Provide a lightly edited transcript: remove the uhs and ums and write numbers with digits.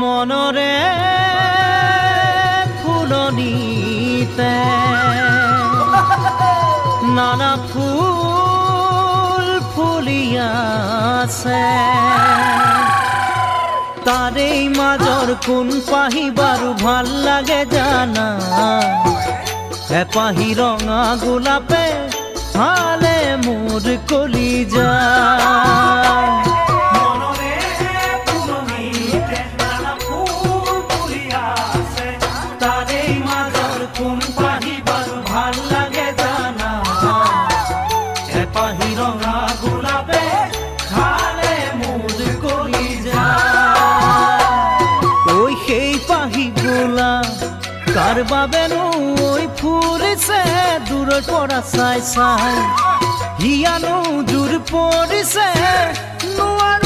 মনৰে ফুলনিতে নানা ফুল ফুলি আছে তাৰে মাজৰ কোন পাহি বাৰু ভাল লাগে জানা এপাহি ৰঙা গোলাপে হালে মোৰ কলিজা কাৰ বাবেনো ওই ফুৰিছে দূৰৰ পৰা চাই চাই হিয়ানো দূৰ পৰিছে নোৱাৰো